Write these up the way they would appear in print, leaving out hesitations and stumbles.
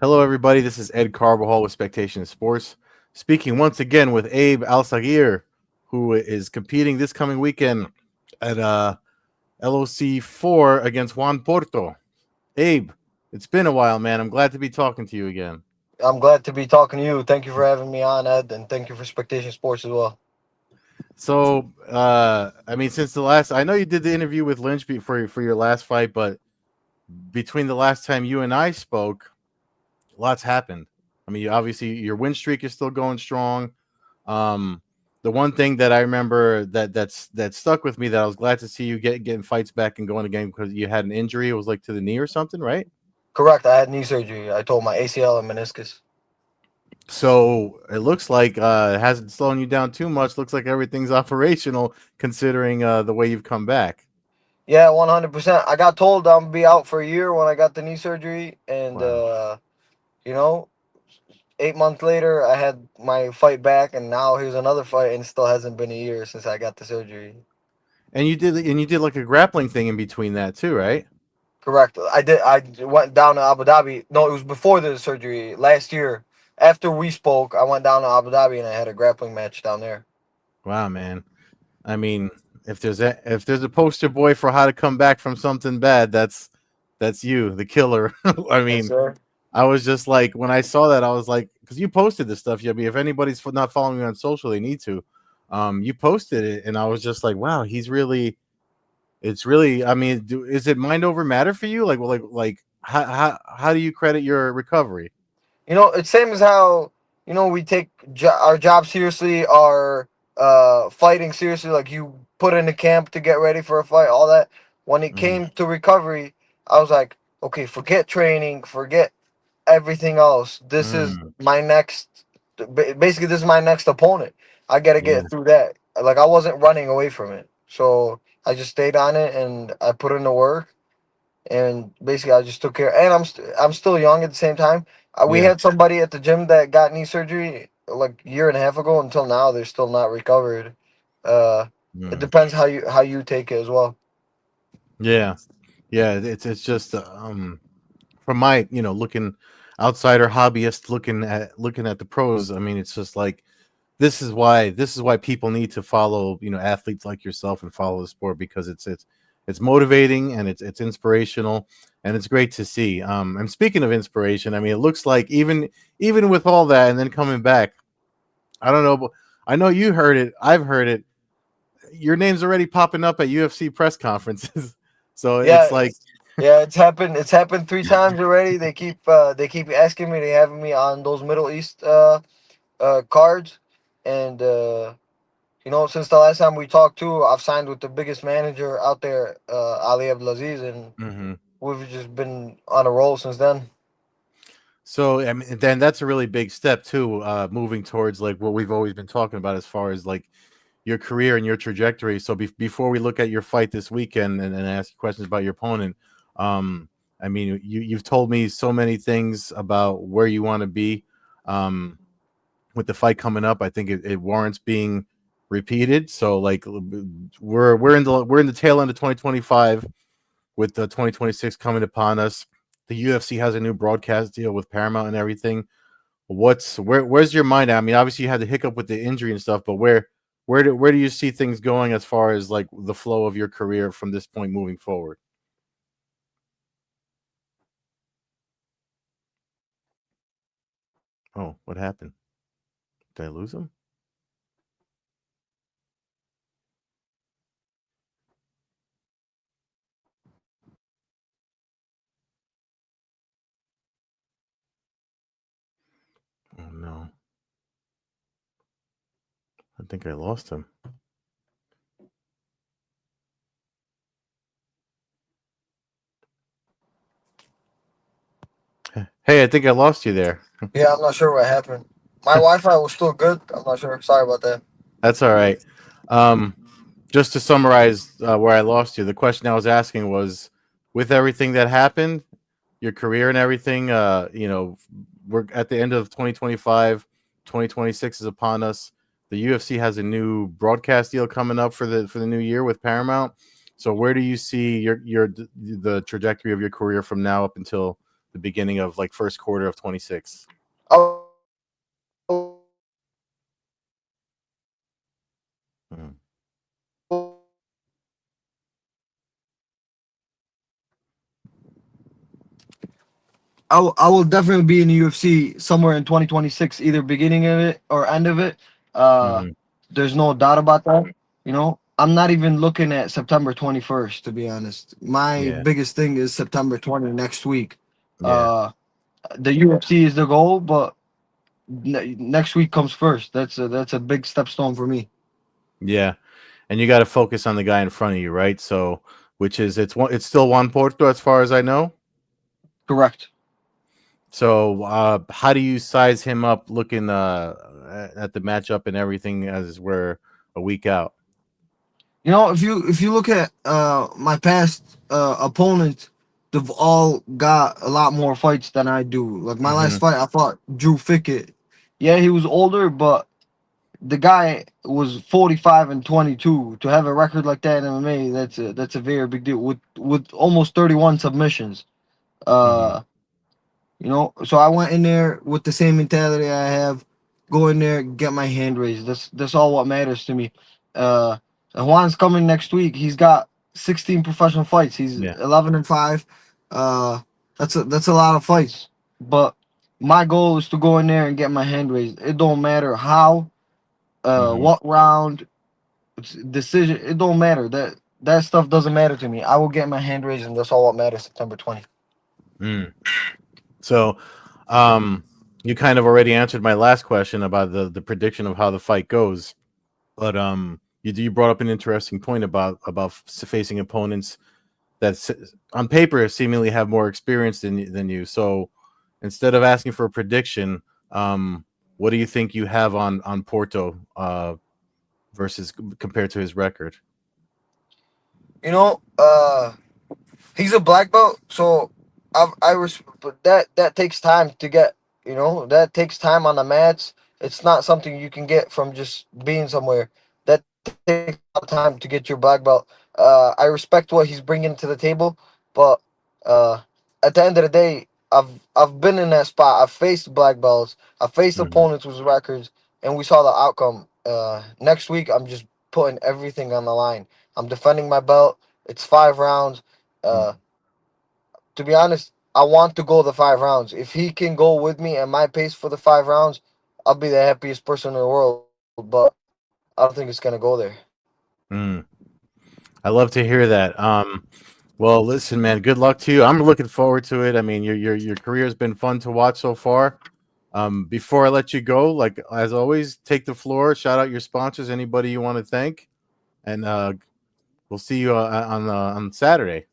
Hello, everybody. This is Ed Carbajal with Spectation Sports, speaking once again with Abe Alsaghir, who is competing this coming weekend at LOC 4 against Juan Porto. Abe, it's been a while, man. I'm glad to be talking to you again. I'm glad to be talking to you. Thank you for having me on, Ed, and thank you for Spectation Sports as well. So, since the last, I know you did the interview with Lynch for your last fight, but between the last time you and I spoke, lots happened. I mean, obviously your win streak is still going strong. Um, the one thing that I remember that stuck with me that I was glad to see you getting fights back and going again because you had an injury. It was like to the knee or something, right? Correct. I had knee surgery. I told my ACL and meniscus. So it looks like it hasn't slowing you down too much. Looks like everything's operational considering the way you've come back. Yeah, 100%. I got told I'm gonna be out for a year when I got the knee surgery, and Wow. you know, 8 months later, I had my fight back, and now here's another fight, and it still hasn't been a year since I got the surgery. And you did like a grappling thing in between that too, right? Correct. I did. I went down to Abu Dhabi. No, it was before the surgery last year. After we spoke, I went down to Abu Dhabi and I had a grappling match down there. Wow, man. I mean, if there's a poster boy for how to come back from something bad, that's you, the killer. I Yes, mean, sir. I was just like, when I saw that, I was like, because you posted this stuff, Yubby. If anybody's not following me on social, they need to. You posted it, and I was just like, wow, he's really. It's really. I mean, is it mind over matter for you? Like, how do you credit your recovery? It's same as how we take our job seriously, our fighting seriously. Like you put in the camp to get ready for a fight, all that. When it Hmm. came to recovery, I was like, okay, forget training, forget everything else. This is Mm, my next. Basically, this is my next opponent. I got to yeah, get through that. Like I wasn't running away from it, so I just stayed on it and I put in the work and basically I just took care. And I'm still young at the same time. We yeah. had somebody at the gym that got knee surgery like a year and a half ago. Until now, they're still not recovered. Uh, it Mm, depends how you take it as well. yeah, yeah. It's just from my looking outsider hobbyist looking at the pros. I mean, it's just like this is why people need to follow athletes like yourself and follow the sport because it's motivating and it's inspirational and it's great to see. And speaking of inspiration, I mean, it looks like even with all that and then coming back, I don't know, but I know you heard it. I've heard it. Your name's already popping up at UFC press conferences, so it's Yeah, like, yeah, it's happened. It's happened 3 times already. They keep asking me. They having me on those Middle East cards, and since the last time we talked too, I've signed with the biggest manager out there, Ali Abdelaziz, and mhm. we've just been on a roll since then. So I mean, then that's a really big step too, moving towards like what we've always been talking about as far as like your career and your trajectory. So before we look at your fight this weekend and ask you questions about your opponent, I mean, you've told me so many things about where you want to be um, with the fight coming up. I think it warrants being repeated. So like we're in the tail end of 2025 with the 2026 coming upon us. The UFC has a new broadcast deal with Paramount and everything. Where's your mind at? I mean, obviously you had the hiccup with the injury and stuff, but where do you see things going as far as like the flow of your career from this point moving forward? Oh, what happened? Did I lose him? Oh no, I think I lost him. Hey, I think I lost you there. Yeah, I'm not sure what happened. My Wi-Fi was still good. I'm not sure. Sorry about that. That's all right. Um, just to summarize where I lost you, the question I was asking was, with everything that happened, your career and everything, we're at the end of 2025. 2026 is upon us. The UFC has a new broadcast deal coming up for the new year with Paramount. So where do you see the trajectory of your career from now up until the beginning of like first quarter of 26? I will definitely be in the UFC Mm. I will definitely be in the UFC somewhere in 2026, either beginning of it or end of it. Uh, Hmm. there's no doubt about that. You know, I'm not even looking at September 21st, to be honest. My Yeah, biggest thing is September 20 next week. yeah, Uh, the UFC is the goal, but next week comes first. That's a big stepstone for me. yeah. And you got to focus on the guy in front of you, right? So, which is it's still Juan Porto as far as I know. Correct. So, how do you size him up looking at the matchup and everything as we're a week out? You know, if you look at my past opponents, they've all got a lot more fights than I do. Like my last Hmm. fight, I fought Drew Fickett. Yeah, he was older, but the guy was 45 and 22. To have a record like that in MMA, that's a very big deal. With almost 31 submissions. Hmm. Uh, you know, so I went in there with the same mentality I have. Go in there, get my hand raised. That's all what matters to me. Uh, Juan's coming next week. He's got 16 professional fights. He's Yeah. 11-5. Uh, that's a lot of fights. But my goal is to go in there and get my hand raised. It don't matter how, Hmm. what round, decision. It don't matter. That stuff doesn't matter to me. I will get my hand raised, and that's all what matters. September 20th. Mm. So, um, you kind of already answered my last question about the prediction of how the fight goes. But you brought up an interesting point about facing opponents that on paper seemingly have more experience than you. So instead of asking for a prediction, what do you think you have on Porto versus compared to his record? You know, he's a black belt, so but that takes time to get. You know, that takes time on the mats. It's not something you can get from just being somewhere. That takes a lot of time to get your black belt. I respect what he's bringing to the table, but uh, at the end of the day, I've been in that spot. I've faced black belts. I've faced Hmm. opponents with records, and we saw the outcome. Next week, I'm just putting everything on the line. I'm defending my belt. It's 5 rounds. Uh, to be honest, I want to go the 5 rounds. If he can go with me at my pace for the 5 rounds, I'll be the happiest person in the world. But I don't think it's gonna go there. Mm. I love to hear that. Well, listen, man. Good luck to you. I'm looking forward to it. I mean, your career has been fun to watch so far. Before I let you go, like as always, take the floor. Shout out your sponsors. Anybody you want to thank, and we'll see you on Saturday.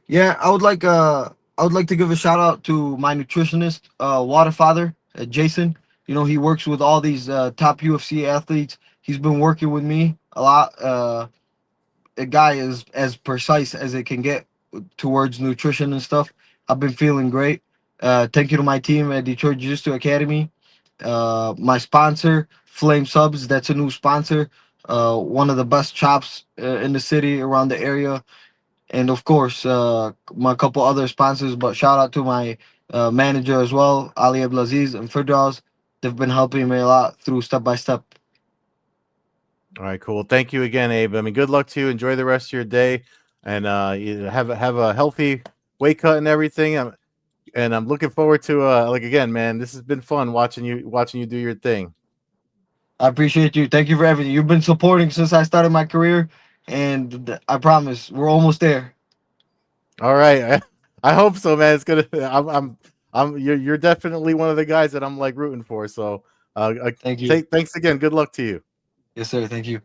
Yeah, I would like to give a shout out to my nutritionist, Water Father, Jason. You know, he works with all these top UFC athletes. He's been working with me a lot. The guy is as precise as it can get towards nutrition and stuff. I've been feeling great. Thank you to my team at Detroit Jiu-Jitsu Academy. My sponsor, Flame Subs, that's a new sponsor. One of the best chops in the city around the area. And of course, my couple other sponsors, but shout out to my manager as well, Ali Abdelaziz and Firdaus. They've been helping me a lot through step by step. All right, cool. Thank you again, Abe. I mean, good luck to you. Enjoy the rest of your day, and you have a healthy weight cut and everything. And I'm looking forward to like again, man. This has been fun watching you do your thing. I appreciate you. Thank you for everything. You've been supporting since I started my career, and I promise we're almost there. All right, I hope so, man. It's gonna. You're definitely one of the guys that I'm like rooting for. So, Thank you. thanks again. Good luck to you. Yes, sir. Thank you.